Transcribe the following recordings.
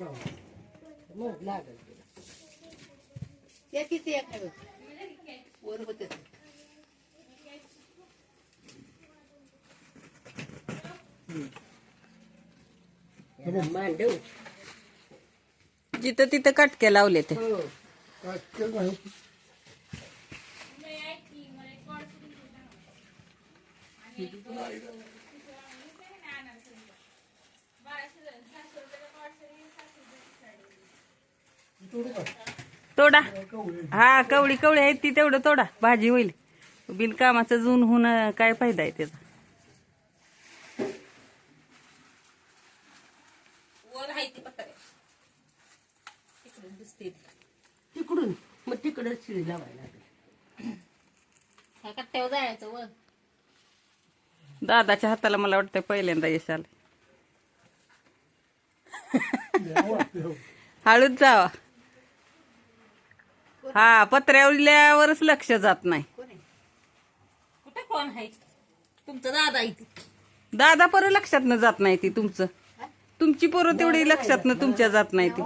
मग लागल ते किती आहे वर होते मांडव जिथं तिथं कटके लावले ते. तोडा. हा कवळी कवळी आहेत ती तेवढं तोडा, भाजी होईल. बिनकामाचं जून होऊन काय फायदा आहे त्याचा. तिकडून मग तिकडं शिळी लावायला कट्ट्यावर जायचं वर. दादाच्या हाताला मला वाटतं पहिल्यांदा यश आलं. हळूच जावा. हा पत्र्यावरच लक्ष जात नाही. कुठे कोण आहे तुमचं दादा इथे. दादा पर लक्षात न जात नाही ती तुमचं. तुमची पोरं तेवढी लक्षात न तुमच्या जात नाही ती.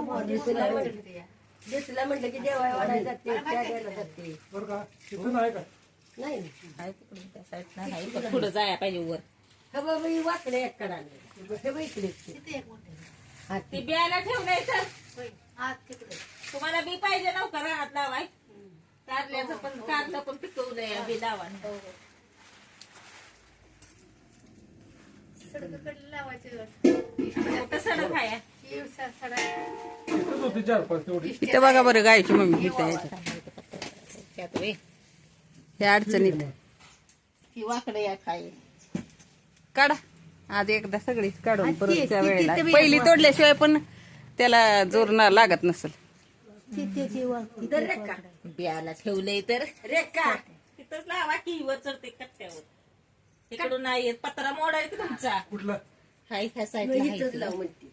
दिसला म्हटलं की देवा वाढायला जाते त्या द्यायला जाते नाही पुढे जायला पाहिजे वर. हे बाबा ही वाकडे एक कडाले हे बघ इकडे ते बियाला ठेवलंय तर तुम्हाला बी पाहिजे नव्हतं रानात लावाय. कारल्याचं पण कारलं पण पिकवलंय बी लावा. सडक आहे इथं बघा बरं गायची मम्मी इथं या अडचणीत ही वाकडे या खाय काढा. आज एकदा सगळीच काढून परत त्या वेळेला पहिली तोडल्याशिवाय पण त्याला जोर लागत नसेल. बियाला ठेवलंय तर रेखा तिथंच लावा की वर चढते कट्ट्यावर. इकडून नाही येत पत्रा मोडाय की तुमचा कुठला हाय ह्या साईडला लाव म्हणते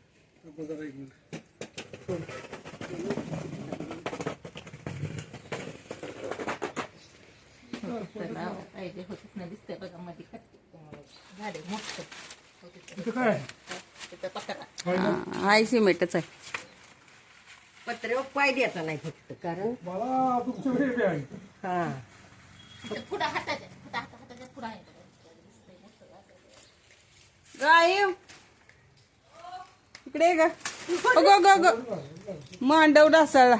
पाहिजे होत ना दिसतंय बघा मध्ये झाले मोठं इथं काय तिथं पत्रा हाय सिमेंटच आहे. पत्र्यावर पाय द्यायचा नाही फक्त कारण मला तुमची वेगळी आहे. हा पुढं हाताच्या हाताच्या पुढं आहे गाय इकडे का अगो गो गो मांडव ढासळला.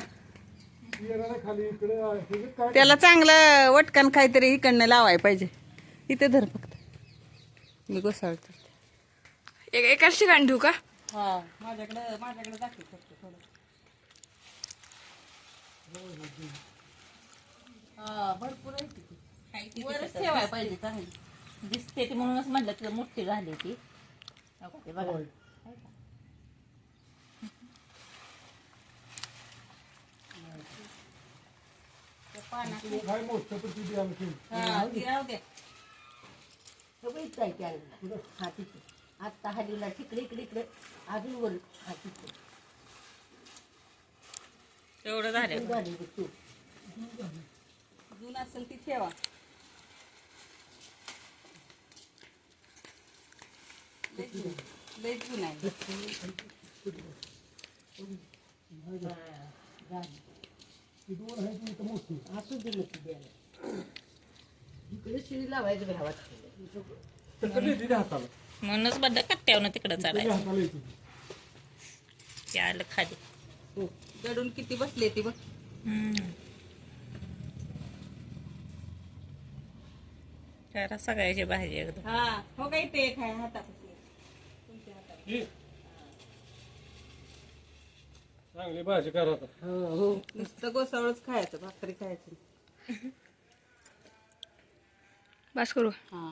येणारा खाली इकडे आहे. हे काय त्याला चांगलं वटकन काहीतरी इकडनं लावाय पाहिजे. इथे धर फक्त मी घोसाळतो. एकाच ठिकाणी ठेवू का? हा माझ्याकडे दाखव फक्त थोडं. हा भरपूर आहे ती वरच ठेवायला पाहिजे चांगली दिसते ती म्हणूनच म्हटलं तुला मोठी झाली ती. ते बघा काय मोठं पण ती आणखी हा ती राहू द्या. हा तिथे आता हल्लीला तिकडे इकडे इकडे अजून वर हा तिथे तेवढं झालं झाली तू जून असेल ती ठेवा. लय जून आहे. ती दोन आहे ती इथं मोठी असू दिलं की द्यायला इकडे शिळी लावायचं भावात तर कधी दिली हाताला म्हणूनच बड्डा कट्ट्यावर तिकडं चालायचं. हाताला येते ते आलं खाली दडून किती बसले ती बघ. जरा सगळ्याची भाजी एकदम. हा हो काही ते एक आहे हातापासून तुमच्या हातात. ही. चांगली भाजी करा आता. हो नुसतं गोसावळच खायचं, भाकरी खायचं. बस करू. हा